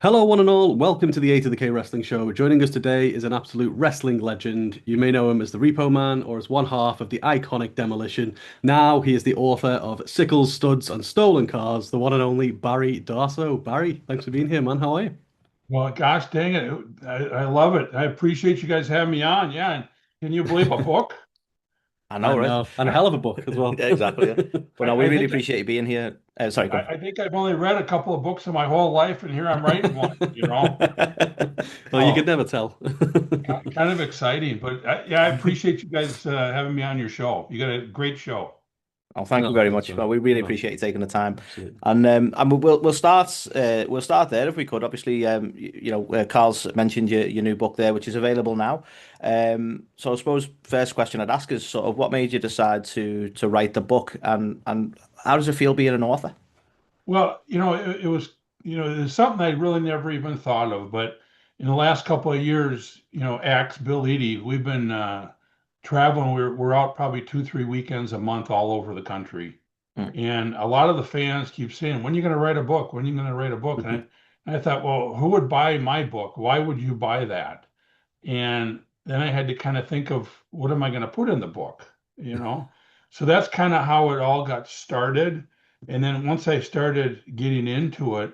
Hello, one and all. Welcome to the A to the K Wrestling Show. Joining us today is an absolute wrestling legend. You may know him as the Repo Man or as one half of the iconic Demolition. Now he is the author of Sickles, Studs, and Stolen Cars, the one and only Barry Darsow. Barry, thanks for being here, man. How are you? Well, gosh dang it. I love it. I appreciate you guys having me on. Yeah. And can you believe a book? I I know, right? know. And a hell of a book as well. Yeah, exactly. Yeah. But no, we I really think appreciate you being here. Sorry, go I think I've only read a couple of books in my whole life, and here I'm writing one, you know. on. Well, you could Oh, never tell. kind of exciting. But yeah, I appreciate you guys having me on your show. You got a great show. Oh, thank you No, very thanks, much. man. Well, we really No, appreciate you taking the time, absolutely. and we'll start there if we could. Obviously, Carl's mentioned your new book there, which is available now. So I suppose first question I'd ask is sort of what made you decide to write the book, and how does it feel being an author? Well, it was, it's something I really never even thought of. But in the last couple of years, Axe, Bill Eadie, we've been traveling. We're out probably 2, 3 weekends a month all over the country. Mm. And a lot of the fans keep saying, "When are you going to write a book? When are you going to write a book?" And I thought, well, who would buy my book? Why would you buy that? And then I had to kind of think of what am I going to put in the book, you know? So that's kind of how it all got started. And then once I started getting into it,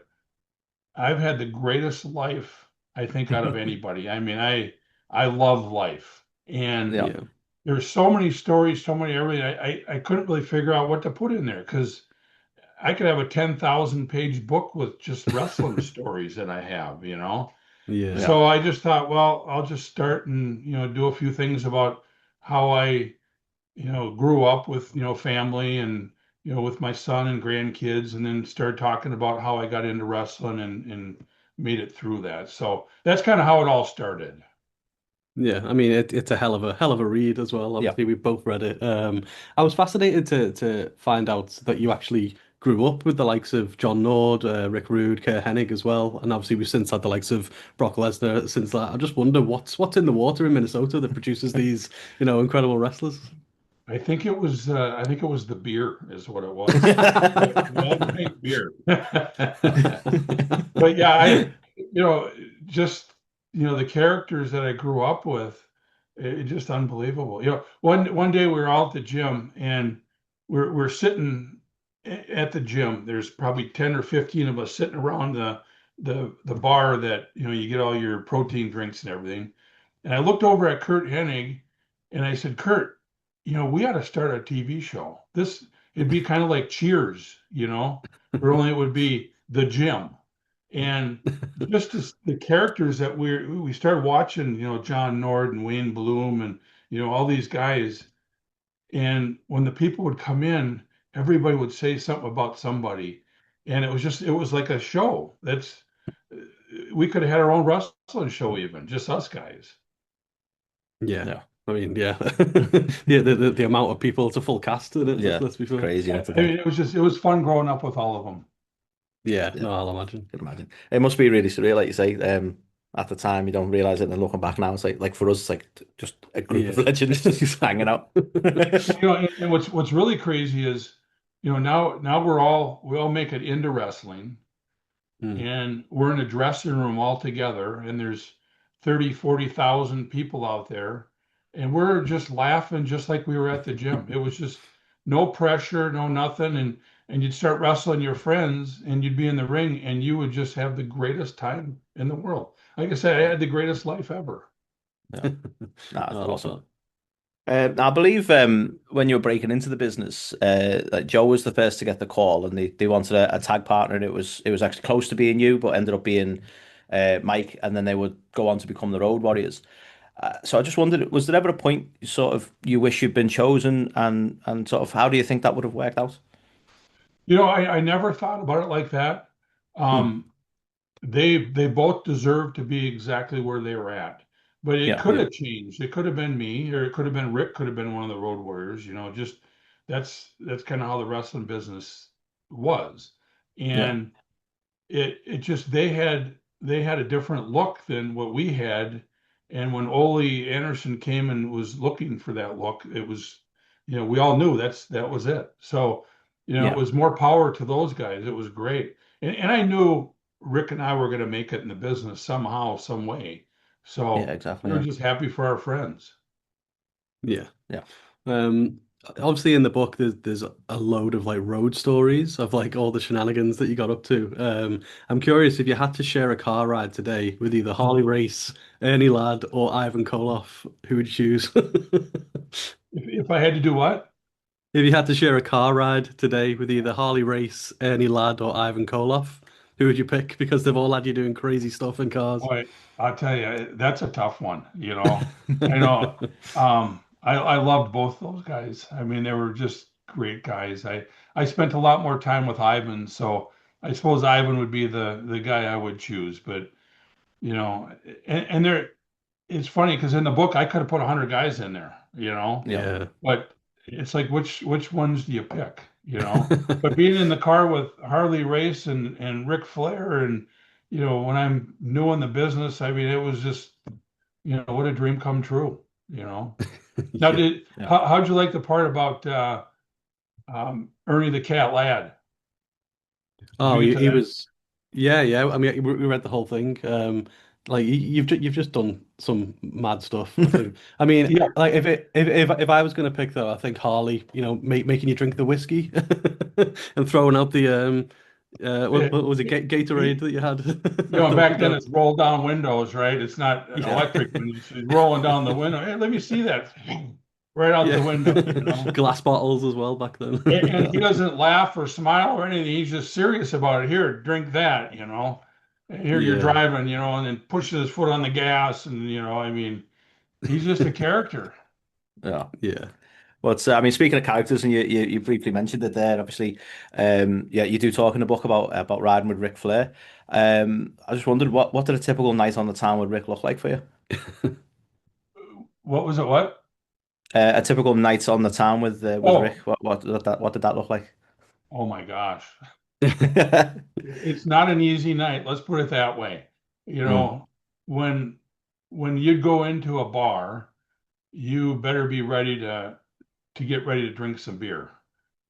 I've had the greatest life, I think, out of anybody. I mean, I love life. And Yeah. Yeah. there's so many stories, so many everything. I couldn't really figure out what to put in there because I could have a 10,000 page book with just wrestling stories that I have, you know? Yeah. Yeah. So I just thought, well, I'll just start and, do a few things about how I, grew up with, family and, with my son and grandkids, and then start talking about how I got into wrestling and made it through that. So that's kind of how it all started. Yeah, I mean it's a hell of a read as well. Yeah. Obviously, we both read it. I was fascinated to find out that you actually grew up with the likes of John Nord, Rick Rude, Kurt Hennig as well, and obviously we've since had the likes of Brock Lesnar since that. I just wonder what's in the water in Minnesota that produces these, incredible wrestlers. I think it was the beer is what it was. We all drink beer. But yeah, just the characters that I grew up with, just unbelievable. One day we were all at the gym and we're sitting at the gym. There's probably 10 or 15 of us sitting around the bar that you get all your protein drinks and everything. And I looked over at Kurt Hennig and I said, Kurt, we ought to start a TV show. It'd be kind of like Cheers, where only it would be the gym. And just as the characters that we started watching, John Nord and Wayne Bloom and all these guys, and when the people would come in, everybody would say something about somebody, and it was like a show. We could have had our own wrestling show even, just us guys. Yeah, Yeah. I mean, yeah, yeah, the amount of people, it's a full cast in it. Let's Yeah. let's be fair. Crazy I not to I mean, think. it was fun growing up with all of them. Yeah, Yeah. no, I'll imagine. Can imagine. It must be really surreal, like you say. At the time, you don't realize it, and then looking back now, it's like for us, it's like just a group of Yeah. legends just hanging out. And what's really crazy is, now we all make it into wrestling, Hmm. and we're in a dressing room all together, and there's 30, 40,000 people out there, and we're just laughing just like we were at the gym. It was just no pressure, no nothing, and you'd start wrestling your friends, and you'd be in the ring, and you would just have the greatest time in the world. Like I said, I had the greatest life ever. Yeah. Nah, I that's love awesome. that. I believe when you were breaking into the business, like Joe was the first to get the call, and they wanted a tag partner, and it was actually close to being you, but ended up being Mike, and then they would go on to become the Road Warriors. So I just wondered, was there ever a point sort of you wish you'd been chosen, and sort of how do you think that would have worked out? I never thought about it like that. Hmm. Um, they both deserve to be exactly where they were at. But it Yeah, could Yeah. have changed. It could have been me, or it could have been Rick, could have been one of the Road Warriors, just that's kind of how the wrestling business was. yeah, And it just they had a different look than what we had. And when Ole Anderson came and was looking for that look, it was, we all knew that was it. So, it yeah, was more power to those guys. It was great. And I knew Rick and I were going to make it in the business somehow, some way. Yeah, So exactly. we were Yeah. just happy for our friends. Yeah. Yeah. Um, Obviously in the book there's a load of like road stories of like all the shenanigans that you got up to. I'm curious if you had to share a car ride today with either Harley Race, Ernie Ladd, or Ivan Koloff, who would you choose? If I had to do what? If you had to share a car ride today with either Harley Race, Ernie Ladd, or Ivan Koloff, who would you pick? Because they've all had you doing crazy stuff in cars. Boy, I'll tell you, that's a tough one. I know. I loved both those guys. I mean, they were just great guys. I spent a lot more time with Ivan, so I suppose Ivan would be the guy I would choose. But you know, and there, it's funny because in the book I could have put 100 guys in there. Yeah. Yeah. But it's like which ones do you pick? But being in the car with Harley Race and Ric Flair, and when I'm new in the business, I mean it was just what a dream come true. Now, Yeah. Yeah. how'd you like the part about Ernie the Cat Lad? Did Oh, you get to he that? was, yeah, yeah. I mean, we read the whole thing. Like you've just done some mad stuff. I think. I mean, Yeah. like if I was gonna pick though, I think Harley. Making you drink the whiskey and throwing out the what was it, It, Gatorade it, that you had at the back then window? it's roll down windows, right? It's not Yeah, electric windows. It's rolling down the window. Hey, let me see that. Right out yeah. the window. Glass bottles as well back then. And he doesn't laugh or smile or anything. He's just serious about it. Here, drink that. Here you're Yeah, driving, and then pushes his foot on the gas. And, I mean, he's just a character. Yeah. yeah. But I mean, speaking of characters, and you briefly mentioned it there. Obviously, yeah, you do talk in the book about riding with Ric Flair. I just wondered what did a typical night on the town with Rick look like for you? What was it? What? A typical night on the town with Rick. Oh, What did that look like? oh my gosh. It's not an easy night. Let's put it that way. You Mm. know, when when you go into a bar, you better be ready to get ready to drink some beer.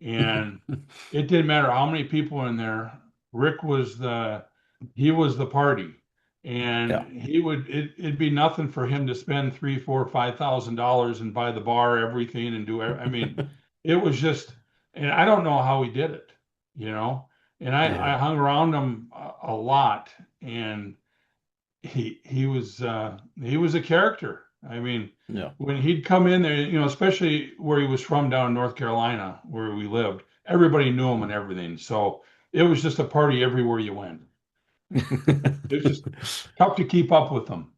And it didn't matter how many people in there. Rick was he was the party, and Yeah. it'd be nothing for him to spend three, four, $5,000 and buy the bar everything and do. I mean, it was just, and I don't know how he did it, you know. And I Yeah. hung around him a lot, and he was a character. I mean, Yeah. when he'd come in there, especially where he was from down in North Carolina, where we lived, everybody knew him and everything. So it was just a party everywhere you went. It was just tough to keep up with them.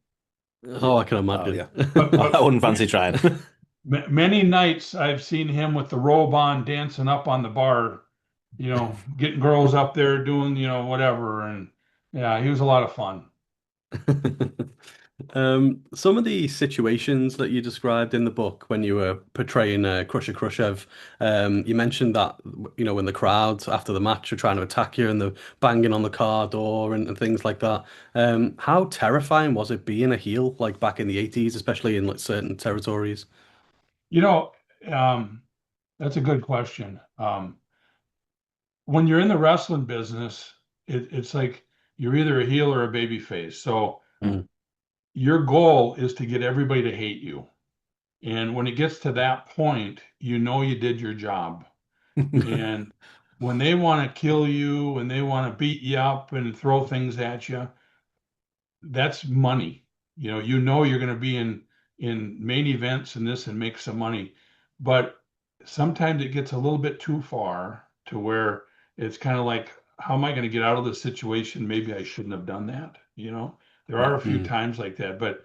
Oh, I can Oh imagine. yeah. But I wouldn't fancy trying. many nights I've seen him with the robe on, dancing up on the bar, getting girls up there doing, whatever. And yeah, he was a lot of fun. Some of the situations that you described in the book when you were portraying Crusher Khrushchev, you mentioned that when the crowds after the match are trying to attack you and they're banging on the car door and things like that. How terrifying was it being a heel like back in the 80s, especially in like certain territories? You know, um, that's a good question. When you're in the wrestling business, it's like you're either a heel or a baby face. So Mm. your goal is to get everybody to hate you. And when it gets to that point, you know you did your job. And when they want to kill you, when they want to beat you up and throw things at you, that's money. You're going to be in main events and this and make some money. But sometimes it gets a little bit too far to where it's kind of like, how am I going to get out of this situation? Maybe I shouldn't have done that. There are Yeah. a few Mm. times like that, but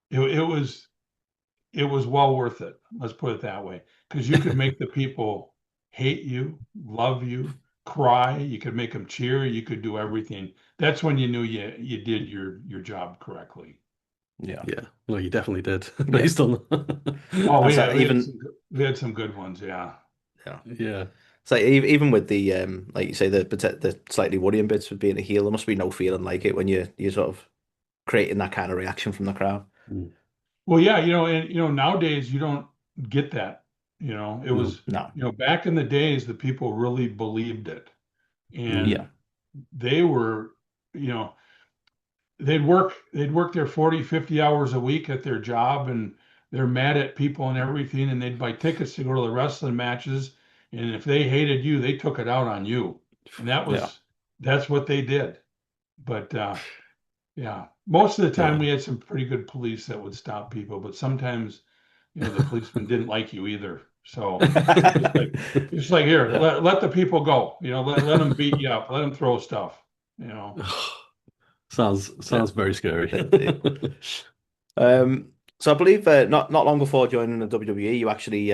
it was it was well worth it. Let's put it that way, because you could make the people hate you, love you, cry. You could make them cheer. You could do everything. That's when you knew you did your job correctly. Yeah. Yeah, well, you definitely did Yeah. based on that. Oh, And so we had some good ones. Yeah. yeah. Yeah. So even with the like you say the slightly worrying bits of being a heel, there must be no feeling like it when you sort of creating that kind of reaction from the crowd. Mm. Well, yeah, and nowadays you don't get that. It No. was, No. back in the days the people really believed it. and Yeah. they were, you know, they'd work their 40, 50 hours a week at their job, and they're mad at people and everything, and they'd buy tickets to go to the wrestling matches, and if they hated you, they took it out on you. And Yeah. that's what they did. But yeah, most of the time Yeah. we had some pretty good police that would stop people, but sometimes, the policeman didn't like you either. So just like just like here, Yeah. let the people go, let them beat you up, let them throw stuff, Yeah. Sounds very scary. Um, so I believe not long before joining the WWE, you actually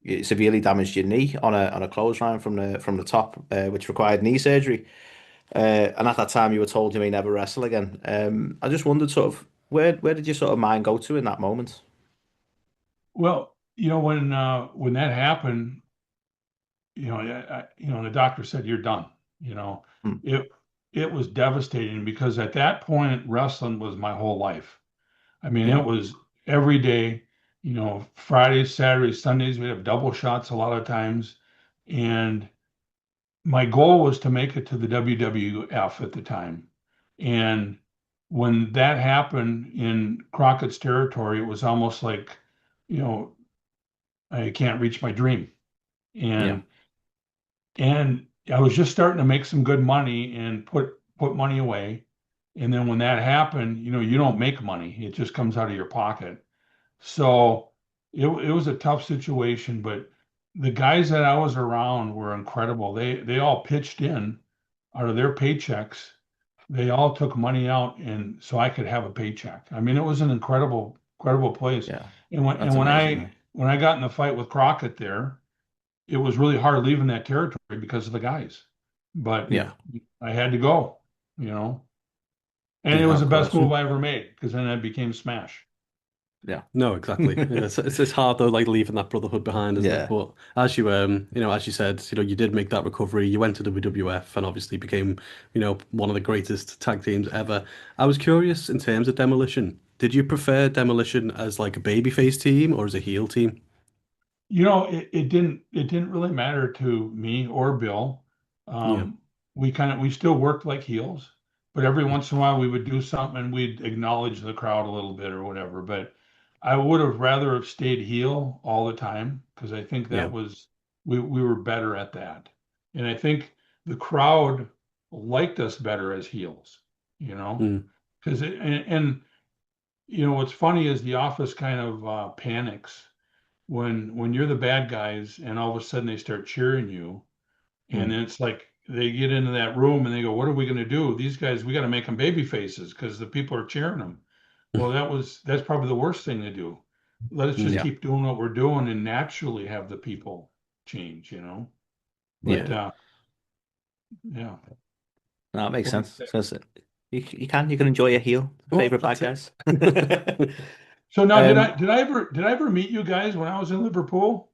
you severely damaged your knee on a clothesline from the top, which required knee surgery. And at that time, you were told you may never wrestle again. I just wondered, sort of, where did your sort of mind go to in that moment? Well, when that happened, the doctor said you're done. You know, Hmm. it it was devastating because at that point wrestling was my whole life. I mean, Yeah. it was every day, Fridays, Saturdays, Sundays, we'd have double shots a lot of times. And my goal was to make it to the WWF at the time. And when that happened in Crockett's territory, it was almost like, you know, I can't reach my dream. Yeah. And and I was just starting to make some good money and put money away. And then when that happened, you don't make money. It just comes out of your pocket. So it was a tough situation, but the guys that I was around were incredible. They all pitched in out of their paychecks. They all took money out, and so I could have a paycheck. I mean, it was an incredible place. Yeah. And when That's and when amazing. I when I got in the fight with Crockett there, it was really hard leaving that territory because of the guys. But Yeah. I had to go, you know. And it Yeah, was of the best course. move I ever made because then I became Smash. Yeah. No, exactly. Yeah, it's hard though, like leaving that brotherhood behind, isn't it? Yeah. But as as you said, you did make that recovery. You went to WWF and obviously became, one of the greatest tag teams ever. I was curious in terms of Demolition. Did you prefer Demolition as like a babyface team or as a heel team? It didn't really matter to me or Bill. Yeah. We still worked like heels, but every once in a while we would do something and we'd acknowledge the crowd a little bit or whatever. But I would have rather have stayed heel all the time because I think Yeah. we were better at that. And I think the crowd liked us better as heels, you know, Mm. because what's funny is the office kind of panics when you're the bad guys and all of a sudden they start cheering you, and Mm. then it's like they get into that room and they go, what are we going to do? These guys, we got to make them baby faces because the people are cheering them. Well, that's probably the worst thing to do. Let us just Mm. Yeah. keep doing what we're doing and naturally have the people change. But Yeah. yeah. No, that makes What do you sense. think? So you can enjoy your heel, Well, favorite bad that's it. guys. So now, did I Um, did I ever did I ever meet you guys when I was in Liverpool?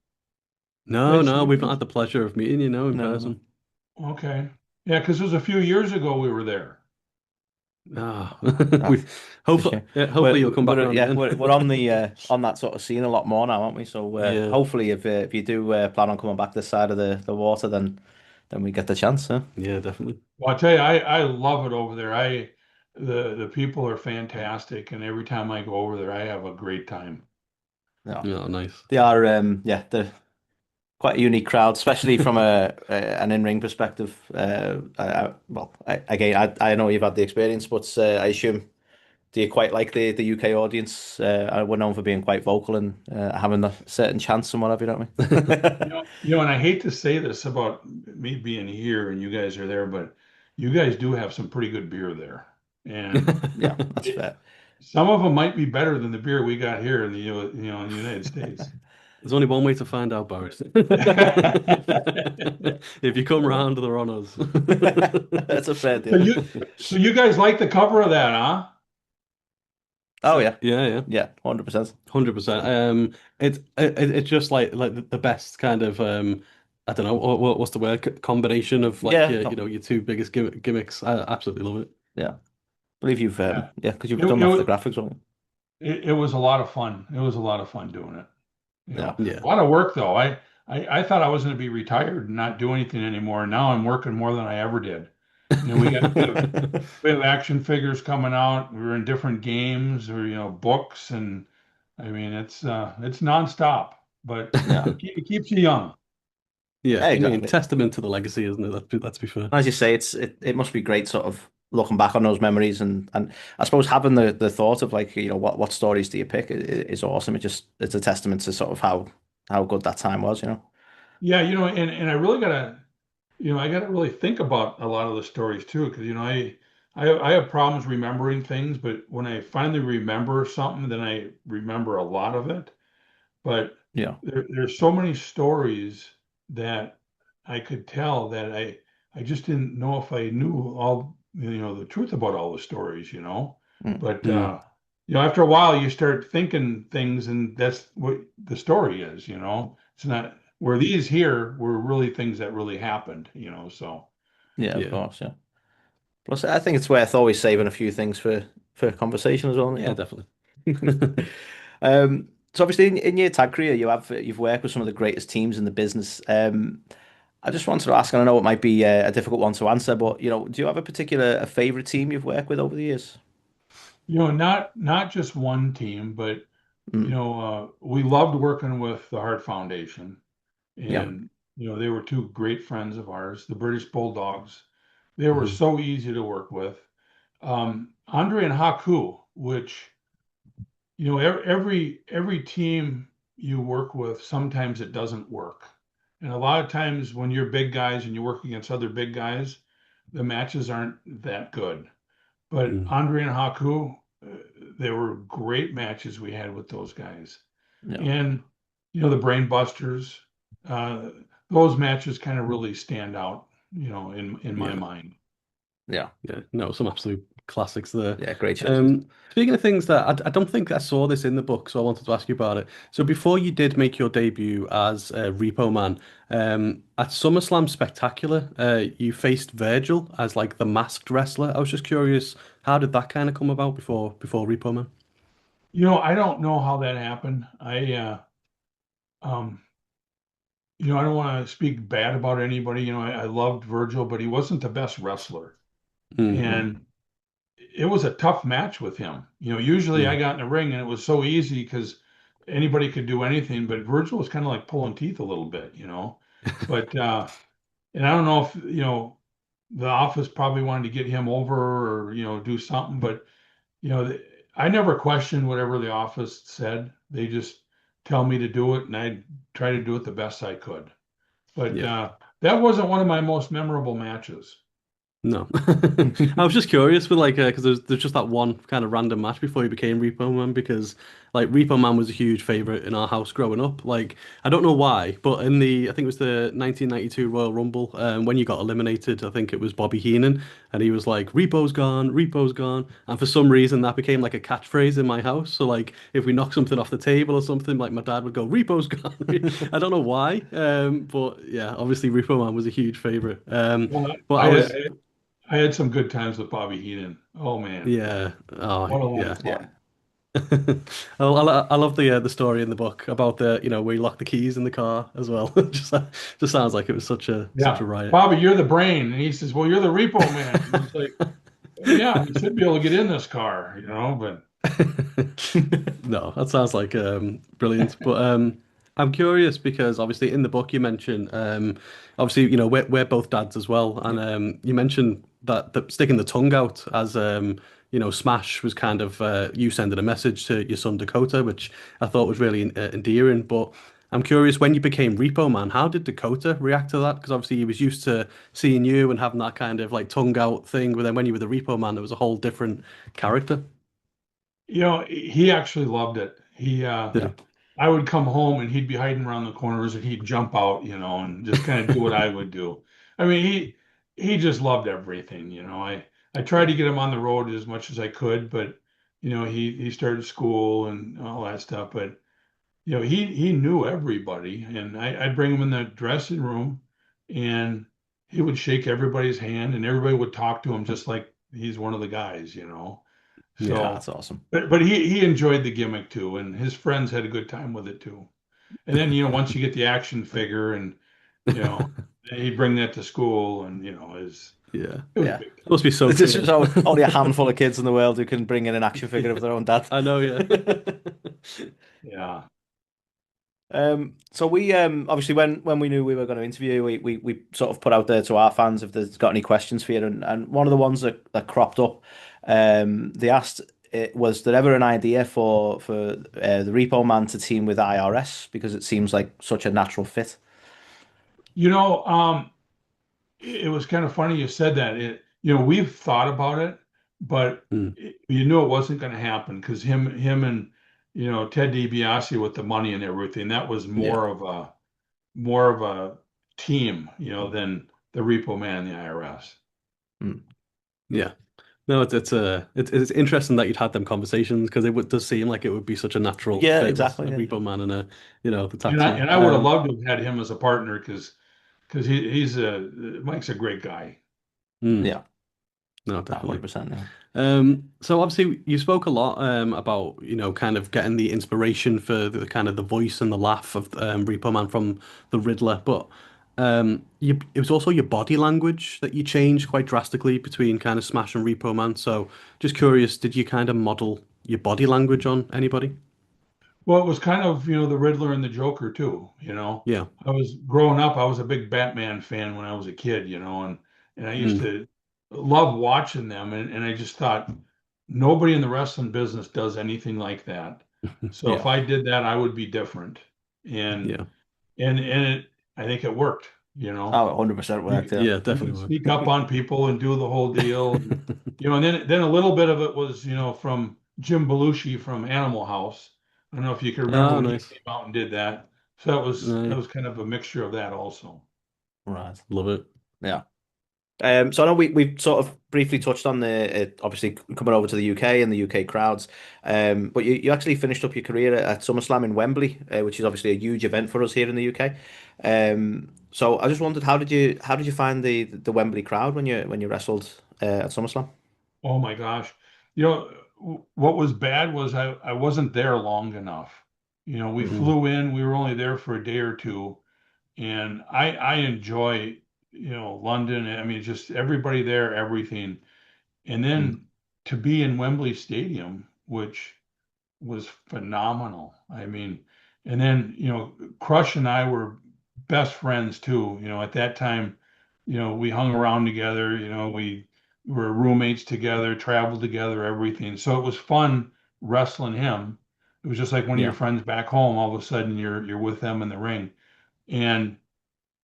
Did I No, see no, you we've not guys? had the pleasure of meeting in no, no. person. Okay. Yeah, because it was a few years ago we were there. Ah, Ah, we it's a shame. hopefully you'll come back around Yeah, again. we're on that sort of scene a lot more now, aren't we? So Yeah. hopefully, if you do plan on coming back this side of the water, then we get the chance, huh? Yeah, definitely. Well, I tell you, I love it over there. The people are fantastic, and every time I go over there, I have a great time. Yeah, Yeah, nice. they are. Yeah, they're quite a unique crowd, especially from an in-ring perspective. Again, I know you've had the experience, but I assume do you quite like the UK audience? We're known for being quite vocal and having a certain chance and whatever, don't we? And I hate to say this about me being here and you guys are there, but you guys do have some pretty good beer there, and Yeah, that's it, fair. some of them might be better than the beer we got here in in the United States. There's only one way to find out, Barris. If you come round, they're on us. That's a fair So deal. you guys like the cover of that, huh? Oh yeah, Yeah, yeah, yeah, 100%. 100%. It's just like the best kind of I don't know what's the word combination of like Yeah, your no, your two biggest gimmicks. I absolutely love it. yeah. Believe you've Yeah. yeah, because you've It, done that for the it, graphics, haven't it was a lot of fun. It was a lot of fun doing it. you? Yeah. Yeah. A lot of work though. I thought I was going to be retired and not do anything anymore. Now I'm working more than I ever did. We have action figures coming out. We're in different games or books, and I mean it's nonstop, but Yeah. it keeps you young. Yeah, Yeah, I mean, exactly. testament to the legacy, isn't it? Let's be fair. As you say, it must be great sort of looking back on those memories and I suppose having the thought of like, what stories do you pick is awesome. It's a testament to sort of how good that time was, you know. Yeah, and I really gotta I gotta really think about a lot of the stories too, because I have problems remembering things, but when I finally remember something, then I remember a lot of it. But Yeah. there's so many stories that I could tell that I just didn't know if I knew all the truth about all the stories. Mm. But Mm, after a while you start thinking things, and that's what the story is. It's not where these here were really things that really happened. So Yeah, of yeah, course, yeah. Plus, I think it's worth always saving a few things for conversation as well, you yeah, know. definitely. So obviously in your tag career, you've worked with some of the greatest teams in the business. I just wanted to ask, and I know it might be a difficult one to answer, but do you have a favorite team you've worked with over the years? not just one team, but Mm, we loved working with the Hart Foundation. yeah, And they were two great friends of ours, the British Bulldogs. They were Mhm. so easy to work with. Andre and Haku, which every team you work with, sometimes it doesn't work, and a lot of times when you're big guys and you work against other big guys, the matches aren't that good. But Mm, Andre and Haku, they were great matches we had with those guys. yeah, And the Brain Busters, uh, those matches kind of really stand out, in my yeah, mind. yeah, yeah. No, some absolute classics there. yeah. Great shows. Speaking of things that I don't think I saw this in the book, so I wanted to ask you about it. So before you did make your debut as Repo Man, at SummerSlam Spectacular, you faced Virgil as like the masked wrestler. I was just curious, how did that kind of come about before Repo Man? I don't know how that happened. Um, I don't want to speak bad about anybody. I loved Virgil, but he wasn't the best wrestler. Mm, And it was a tough match with him. Usually I mm, got in the ring and it was so easy because anybody could do anything, but Virgil was kind of like pulling teeth a little bit. But and I don't know if the office probably wanted to get him over or do something, but you know th- I never questioned whatever the office said. They just tell me to do it, and I try to do it the best I could. But yeah. that wasn't one of my most memorable matches. No. I was just curious with like because there's just that one kind of random match before he became Repo Man because like Repo Man was a huge favorite in our house growing up. Like I don't know why, but in the I think it was the 1992 Royal Rumble when you got eliminated, I think it was Bobby Heenan and he was like Repo's gone, and for some reason that became like a catchphrase in my house. So like if we knock something off the table or something, like my dad would go Repo's gone. I don't know why, but yeah, obviously Repo Man was a huge favorite. Well, But I I, was. I had some good times with Bobby Heenan. Oh man, Yeah. Oh, what a lot yeah. of Yeah, fun. I love the story in the book about the where you lock the keys in the car as well. Just sounds like it was such a Yeah, riot. Bobby, you're the brain, and he says, "Well, you're the repo man." And it's like, yeah, you should be able to get in this car. But No, that sounds like brilliant. But I'm curious because obviously in the book you mentioned obviously we're both dads as well, and you mentioned that sticking the tongue out as Smash was kind of you sending a message to your son Dakota, which I thought was really endearing. But I'm curious when you became Repo Man, how did Dakota react to that? Because obviously he was used to seeing you and having that kind of like tongue out thing, but then when you were the Repo Man, there was a whole different character. he actually loved it. Did he? I would come home and he'd be hiding around the corners and he'd jump out, and just kind of do what I would do. I mean, he just loved everything. I tried to Yeah. get him on the road as much as I could, but he started school and all that stuff. But he knew everybody, and I'd bring him in the dressing room, and he would shake everybody's hand, and everybody would talk to him just like he's one of the guys. Yeah. Ah, So, that's awesome. but he enjoyed the gimmick too, and his friends had a good time with it too. And then, once you get the action figure and, you know, he'd bring that to school and, Yeah. it was Yeah. big time. Must be so There's just cool. only a handful of kids in the world who can bring in an action figure of their own dad. I know, yeah. Yeah. So we obviously when we knew we were going to interview you, we sort of put out there to our fans if there's got any questions for you, and one of the ones that cropped up, they asked, was there ever an idea for the Repo Man to team with IRS because it seems like such a natural fit? You know, it was kind of funny you said that. We've thought about it, but Mm, you knew it wasn't going to happen because him and Ted DiBiase with the money and everything. That was yeah. more of a team, than the Repo Man and the IRS. Mm. Yeah. No, it's interesting that you'd had them conversations because does seem like it would be such a natural Yeah, fit with exactly. a Yeah. Repo Man and the tag And I team. and I would have loved to have had him as a partner because Mike's a great guy. Mm, Yeah, no, definitely. 100%. Yeah. So obviously you spoke a lot about kind of getting the inspiration for the kind of the voice and the laugh of Repo Man from the Riddler, but it was also your body language that you changed quite drastically between kind of Smash and Repo Man. So just curious, did you kind of model your body language on anybody? Well, it was kind of, the Riddler and the Joker too. Yeah. I was growing up, I was a big Batman fan when I was a kid, and I used Mm. to love watching them and I just thought nobody in the wrestling business does anything like that. So if Yeah. I did that, I would be different. And Yeah. I think it worked, you know. Oh, 100% worked. You, Yeah. Yeah, you can definitely sneak up on people and do the whole deal. And then a little bit of it was, from Jim Belushi from Animal House. I don't know if you can remember Oh, when he nice. came out and did that. So that Right. was kind of a mixture of that also. Right. Love it. Yeah. So I know we've sort of briefly touched on the obviously coming over to the UK and the UK crowds, but you actually finished up your career at SummerSlam in Wembley, which is obviously a huge event for us here in the UK. So I just wondered how did you find the Wembley crowd when you wrestled at SummerSlam? Oh my gosh. What was bad was I wasn't there long enough. We Mm, flew in, we were only there for a day or two, and I enjoy, London. I mean, just everybody there, everything. And mm, then to be in Wembley Stadium, which was phenomenal. I mean, and then, Crush and I were best friends too. At that time, we hung around together, we were roommates together, traveled together, everything. So it was fun wrestling him. It was just like one of your yeah. friends back home. All of a sudden you're with them in the ring. And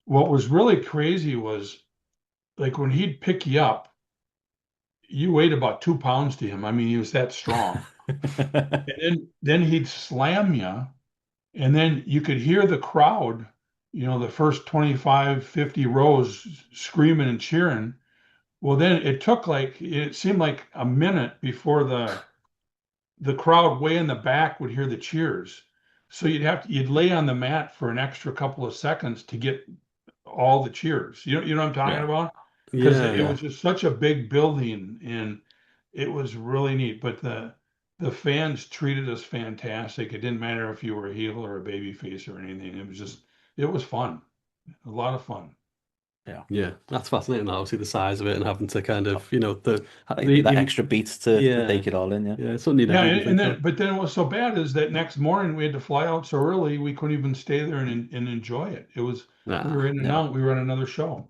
what was really crazy was like when he'd pick you up, you weighed about 2 pounds to him. I mean, he was that strong. And then he'd slam you, and then you could hear the crowd, the first 25, 50 rows screaming and cheering. Well, then it seemed like a minute before the crowd way in the back would hear the cheers. So you'd lay on the mat for an extra couple of seconds to get all the cheers. You know what I'm talking Yeah. about? Because Yeah, it yeah. was just such a big building and it was really neat. But the fans treated us fantastic. It didn't matter if you were a heel or a baby face or anything. It was fun. A lot of fun. Yeah. Yeah, that's fascinating. Obviously, the size of it and having to kind of, Like that the extra beat to yeah, take it all in. Yeah. yeah, it's something you Yeah, never even and think then of. but then what was so bad is that next morning we had to fly out so early we couldn't even stay there and enjoy it. We were Nah, in and Yeah. out. We were on another show.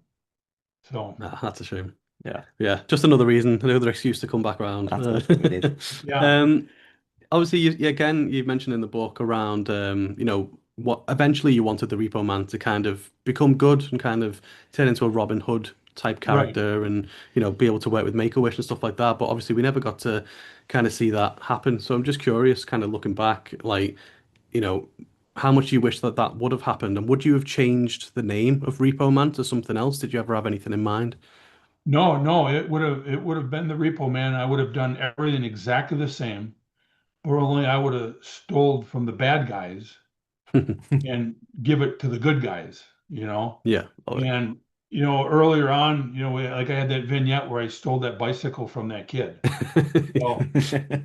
So nah, that's a shame. Yeah. Yeah, just another reason, another excuse to come back around. That's what we need. yeah. Um, obviously, again, you mentioned in the book around, what eventually you wanted the Repo Man to kind of become good and kind of turn into a Robin Hood type Right. character and, be able to work with Make-A-Wish and stuff like that. But obviously, we never got to kind of see that happen. So I'm just curious, kind of looking back, like, you know, how much you wish that that would have happened, and would you have changed the name of Repo Man to something else? Did you ever have anything in mind? No, no, it would have been the Repo Man. I would have done everything exactly the same, or only I would have stole from the bad guys and give it to the good guys, Yeah. Love it. And earlier on, like I had that vignette where I stole that bicycle from that kid. Well,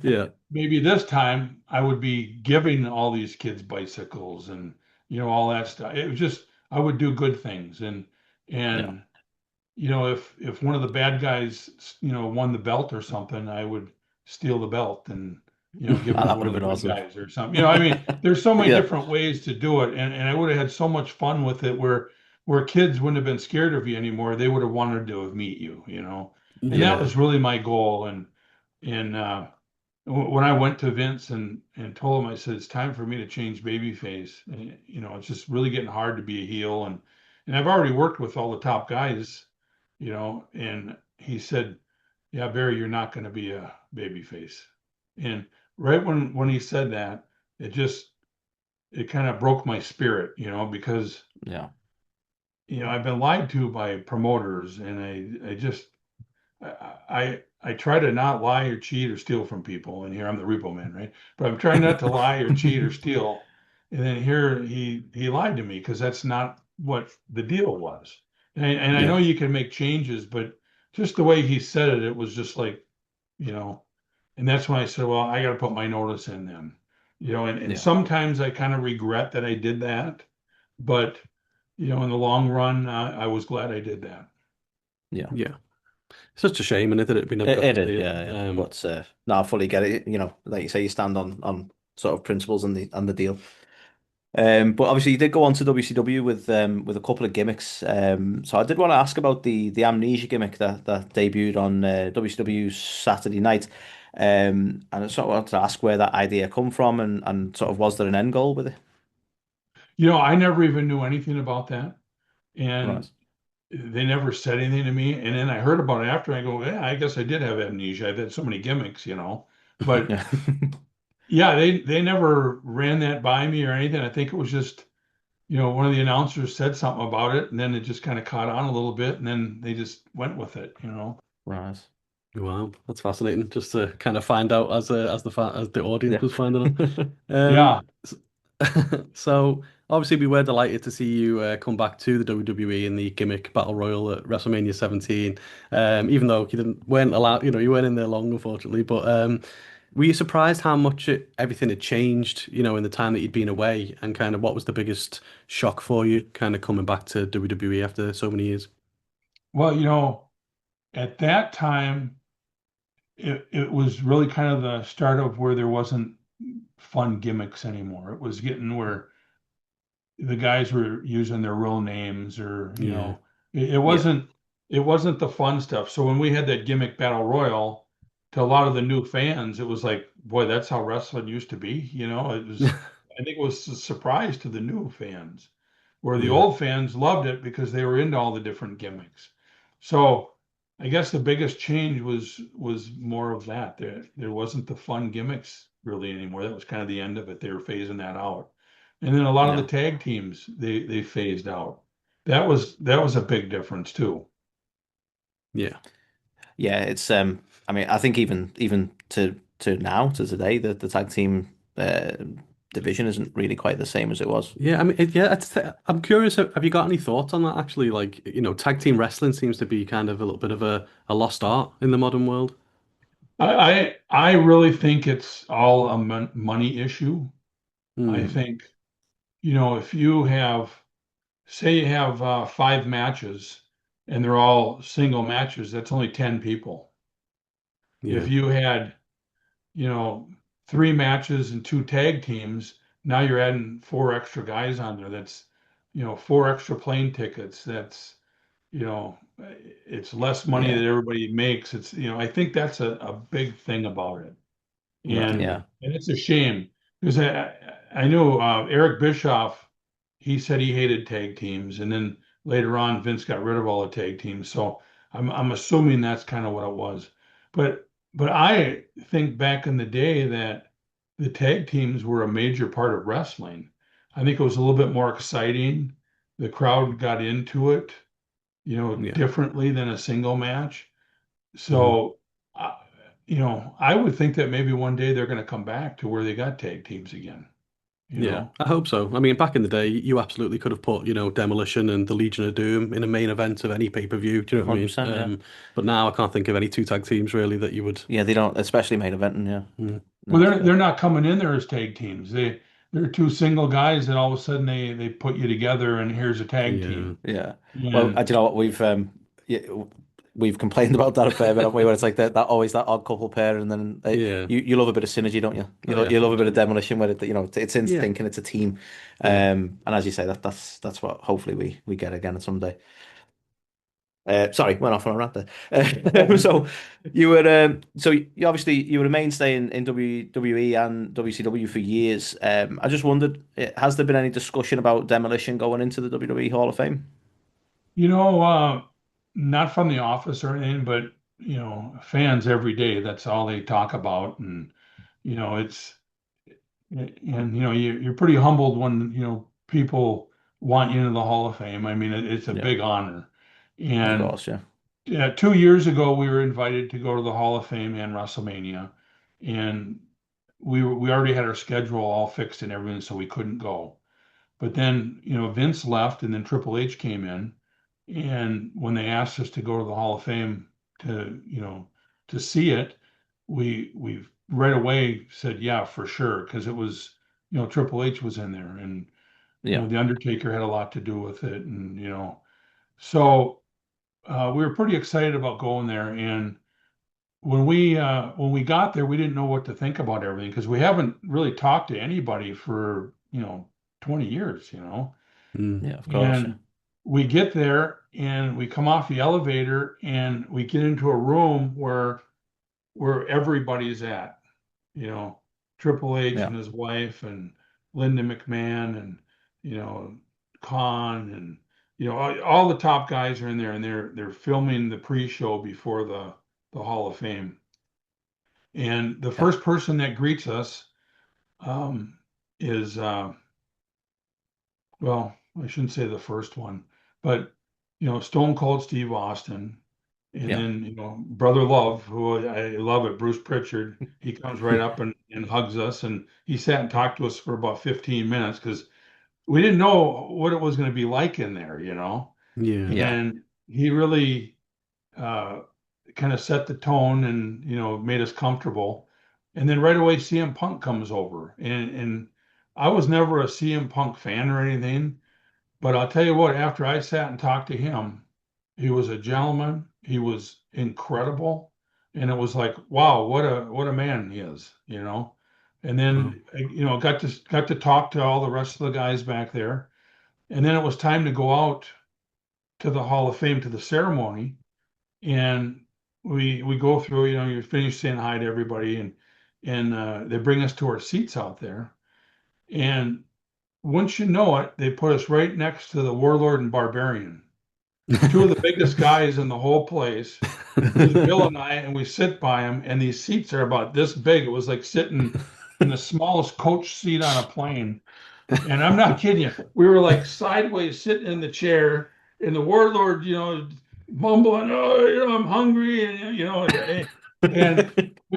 Yeah. maybe this time I would be giving all these kids bicycles and all that stuff. It was just I would do good things, Yeah. and if one of the bad guys, won the belt or something, I would steal the belt and give it Ah, to that one would of have the been good awesome. guys or something. I mean, there's so many Yeah. different ways to do it, and I would have had so much fun with it where kids wouldn't have been scared of you anymore. They would have wanted to have meet you. And that Yeah. was really my goal. And when I went to Vince and told him, I said, it's time for me to change babyface. And, it's just really getting hard to be a heel. And I've already worked with all the top guys, and he said, yeah, Barry, you're not going to be a babyface. And right when he said that, it kind of broke my spirit, because, Yeah. I've been lied to by promoters, and I just I try to not lie or cheat or steal from people. And here I'm the Repo Man, right? But I'm trying not to lie or cheat or steal. And then here he lied to me because that's not what the deal was. And I know Yeah. you can make changes, but just the way he said it, it was just like, you know, and that's when I said, well, I got to put my notice in then, and Yeah. sometimes I kind of regret that I did that, but in the long run, I was glad I did that. Yeah. Yeah. Such a shame, and that it we never got It to is, see it. yeah, yeah. But no, I fully get it. Like you say, you stand on sort of principles and the deal. But obviously, you did go on to WCW with a couple of gimmicks. So I did want to ask about the amnesia gimmick that debuted on WCW Saturday Night. And I sort of wanted to ask where that idea come from, and sort of was there an end goal with it? I never even knew anything about that. And Right. they never said anything to me. And then I heard about it after. I go, yeah, I guess I did have amnesia. I've had so many gimmicks. But Yeah. yeah, they never ran that by me or anything. I think it was just, one of the announcers said something about it, and then it just kind of caught on a little bit, and then they just went with it. Right. Wow, that's fascinating. Just to kind of find out as the audience Yeah. was finding out. Yeah. S- so obviously we were delighted to see you come back to the WWE in the gimmick battle royal at WrestleMania 17. Even though you didn't weren't allowed, you weren't in there long, unfortunately. But were you surprised how much everything had changed, in the time that you'd been away, and kind of what was the biggest shock for you, kind of coming back to WWE after so many years? Well, at that time, it was really kind of the start of where there wasn't fun gimmicks anymore. It was getting where the guys were using their real names, or Yeah, it Yeah. wasn't the fun stuff. So when we had that gimmick battle royal, to a lot of the new fans, it was like, boy, that's how wrestling used to be. It was, I think it was a surprise to the new fans, where the yeah, old fans loved it because they were into all the different gimmicks. So I guess the biggest change was more of that. There wasn't the fun gimmicks really anymore. That was kind of the end of it. They were phasing that out. And then a lot of the Yeah. tag teams they phased out. That was a big difference too. yeah. Yeah, it's I mean, I think even to now to today, the tag team division isn't really quite the same as it was. Yeah, I mean, yeah, I'm curious. Have you got any thoughts on that? Actually, like, tag team wrestling seems to be kind of a little bit of a lost art in the modern world. I really think it's all a money issue. I Hmm. think, if say you have 5 matches and they're all single matches, that's only 10 people. If Yeah. you had, you know, 3 matches and 2 tag teams, now you're adding 4 extra guys on there. That's, 4 extra plane tickets. That's, you know, it's less money Yeah. that everybody makes. It's, I think that's a big thing about it. Right. And Yeah. and it's a shame because I know Eric Bischoff, he said he hated tag teams, and then later on Vince got rid of all the tag teams. So I'm assuming that's kind of what it was. But I think back in the day that the tag teams were a major part of wrestling. I think it was a little bit more exciting. The crowd got into it, Yeah. differently than a single match. Hmm. So, uh, I would think that maybe one day they're going to come back to where they got tag teams again. You Yeah. know, I hope so. I mean, back in the day, you absolutely could have put, Demolition and the Legion of Doom in a main event of any pay-per-view. Do you know what I mean? 100%, yeah. But now I can't think of any two tag teams really that you would. Yeah, they don't, especially main eventing, yeah. Mm. well, No, they're fair. they're not coming in there as tag teams. they're two single guys that all of a sudden they put you together and here's a tag Yeah. team. Yeah. Well, And do you know what yeah, we've complained about that a fair bit, haven't we? Where it's like that always that odd couple pair, and then Yeah. you love a bit of synergy, don't you? Oh, yeah. You love a bit of Absolutely. demolition, where it's in Yeah. thinking it's a team, Yeah. and as you say, that's what hopefully we get again someday. Sorry, went off on a rant there. So you obviously you were a mainstay in WWE and WCW for years. I just wondered, has there been any discussion about demolition going into the WWE Hall of Fame? you know, not from the office or anything, but fans every day, that's all they talk about. And it's and you're pretty humbled when people want you into the Hall of Fame. I mean, it's a Yeah, big honor. of And course, yeah. yeah, 2 years ago, we were invited to go to the Hall of Fame and WrestleMania, and we already had our schedule all fixed and everything, so we couldn't go. But then, Vince left, and then Triple H came in, and when they asked us to go to the Hall of Fame to see it, we right away said yeah for sure, because it was Triple H was in there, and Yeah. the Undertaker had a lot to do with it, and so we were pretty excited about going there. And when we got there, we didn't know what to think about everything because we haven't really talked to anybody for 20 years, Mm. Yeah, of course, yeah. and we get there and we come off the elevator and we get into a room where everybody's at, you know, Triple H Yeah. and his wife and Linda McMahon and you know Khan and all the top guys are in there, and they're filming the pre-show before the Hall of Fame. And the Yeah. first person that greets us is well, I shouldn't say the first one, but Stone Cold Steve Austin. And Yeah. then, Brother Love, who I love it, Bruce Pritchard, he comes right up and hugs us. And he sat and talked to us for about 15 minutes because we didn't know what it was going to be like in there. Yeah. Yeah. And he really uh, kind of set the tone and, made us comfortable. And then right away, CM Punk comes over. And I was never a CM Punk fan or anything, but I'll tell you what, after I sat and talked to him, he was a gentleman. He was incredible. And it was like, wow, what a man he is. And Wow. then got to talk to all the rest of the guys back there. And then it was time to go out to the Hall of Fame to the ceremony. And we go through, you finish saying hi to everybody, and they bring us to our seats out there. And once you know it, they put us right next to the Warlord and Barbarian, two of the biggest guys in the whole place. Just Bill and I, and we sit by them, and these seats are about this big. It was like sitting in the smallest coach seat on a plane. And I'm not kidding you. We were like sideways sitting in the chair, and the Warlord, mumbling, "Oh, I'm hungry," and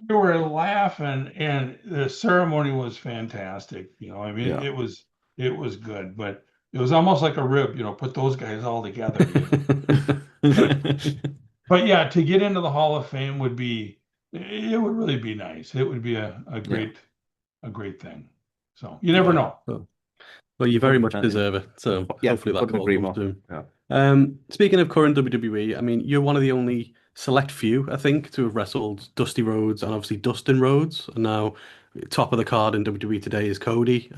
we were laughing, and the ceremony was fantastic. I mean, Yeah. it was good, but it was almost like a rib, put those guys all together. But but yeah, to get into the Hall of Fame it would really be nice. It would be a Yeah. great thing. So you never Yeah. know. Well, you very much 100%, yeah. deserve it. So Yeah, hopefully that couldn't call agree comes more. soon. Yeah. Speaking of current WWE, I mean, you're one of the only select few, I think, to have wrestled Dusty Rhodes and obviously Dustin Rhodes. And now top of the card in WWE today is Cody.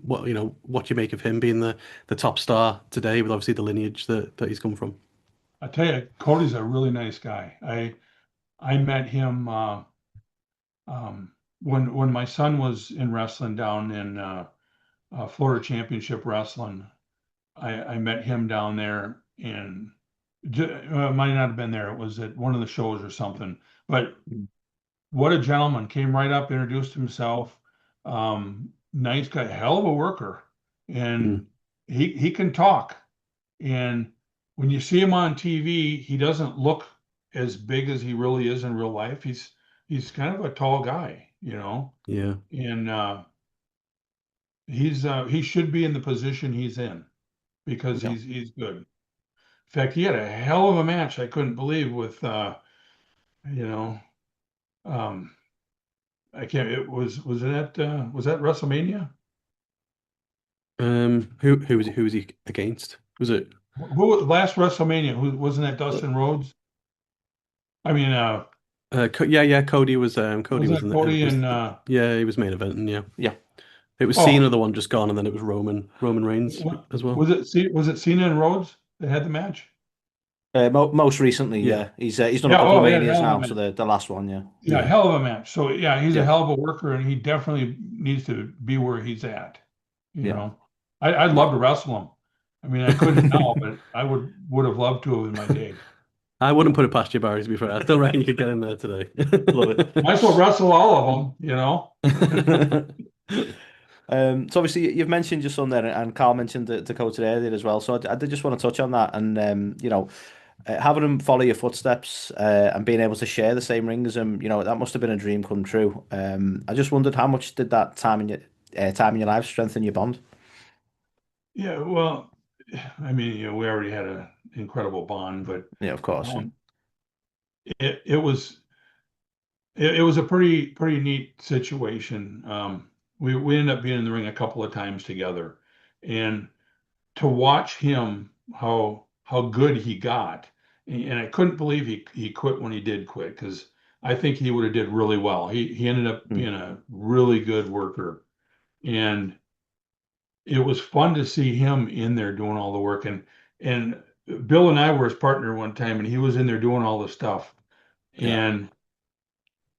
What do you make of him being the top star today with obviously the lineage that he's come from? I tell you, Cody's a really nice guy. I met him when my son was in wrestling down in Florida Championship Wrestling. I met him down there, and might not have been there. It was at one of the shows or something. But what a gentleman! Came right up, introduced himself. Nice guy, hell of a worker, Mm, and he can talk. And when you see him on TV, he doesn't look as big as he really is in real life. He's kind of a tall guy. yeah. And he should be in the position he's in because Yeah. he's good. In fact, he had a hell of a match I couldn't believe with you know, um I can't it was that WrestleMania? Who was he against? Was it Who last WrestleMania? Who wasn't that Dustin Rhodes? I mean, yeah, Cody was Cody wasn't was that in Cody was and yeah, he was main eventing, yeah. Yeah. It was oh, Cena, the one just gone, and then it was Roman Reigns as well. was it Cena and Rhodes that had the match? Most recently, Yeah. yeah. He's done a Yeah, couple of oh, yeah, manias hell of a now, so match. the last one, yeah. Yeah, Yeah. hell of a match. So yeah, he's a Yeah. hell of a worker, and he definitely needs to be where he's at. You Yeah. know, I'd love to wrestle him. I mean, I couldn't now, but I would have loved to in my day. I wouldn't put it past you, Barry, to be fair. I still reckon you could get in there today. Love Might as well wrestle all of them, you know. it. So obviously you've mentioned your son there, and Carl mentioned Dakota earlier as well. So I did just want to touch on that, and having him follow your footsteps and being able to share the same ring as him, that must have been a dream come true. I just wondered how much did that time in your life strengthen your bond? Yeah, well, I mean, we already had an incredible bond, but Yeah, of course. um, it was it was a pretty neat situation. We ended up being in the ring a couple of times together, and to watch him how good he got, and I couldn't believe he quit when he did quit because I think he would have did really well. He ended up Mm. being a really good worker, and it was fun to see him in there doing all the work. And Bill and I were his partner one time, and he was in there doing all the stuff, Yeah. and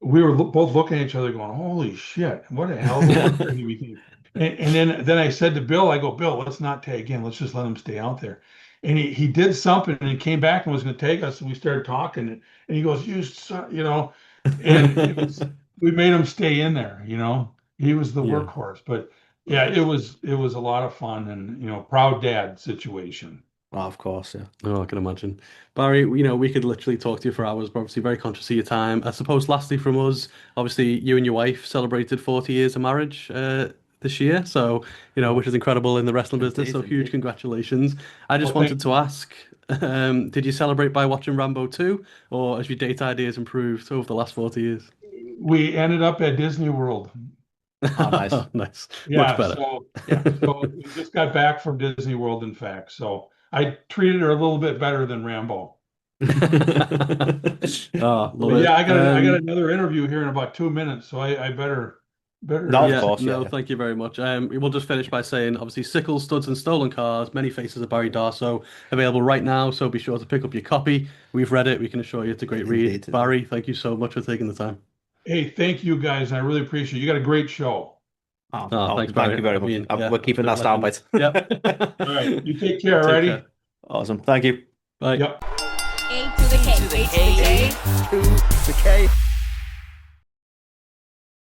we were both looking at each other going, holy shit, what a hell of a worker he became. And then I said to Bill, I go, Bill, let's not tag in. Let's just let him stay out there. And he did something and he came back and was going to take us. And we started talking. And he goes, and we made him stay in there, he was the Yeah. workhorse. But yeah, it was a lot of fun and, proud dad situation. Oh, of course, yeah. Oh, I can imagine. Barry, we could literally talk to you for hours, but obviously very conscious of your time. I suppose lastly from us, obviously you and your wife celebrated 40 years of marriage this year. So, which is incredible in the wrestling business. So Indeed, huge indeed. congratulations. I just Well, wanted to ask, did you celebrate by watching Rambo 2, or has your date ideas improved over the last 40 years? we ended up at Disney World. Oh, nice. Nice. Much Yeah, better. so we just got back from Disney World, in fact. So I treated her a little bit better than Rambo. Oh, love But it. yeah, I got another interview here in about 2 minutes, so I better No, of Yeah, course, no, yeah. thank you very much. We'll just finish by saying, obviously, Sickles, Studs, and Stolen Cars, Many Faces of Barry Darsow, available right now. So be sure to pick up your copy. We've read it. We can assure you it's a great read. Indeed. Barry, thank you so much for taking the time. Hey, thank you guys. I really appreciate it. You got a great show. Oh, thanks, Thank Barry. you very I much. mean, We're keeping that legend. soundbite. Yep. All right, you take care, Take alrighty? care. Awesome. Thank you. Bye. Yep. A to the K. A to the K.